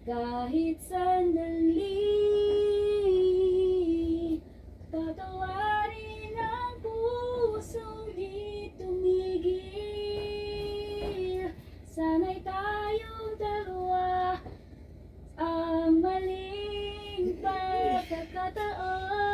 Kahit sandali, patawarin ang pusong di tumigil. Sana'y tayong dalawa ang maling pagkakataon.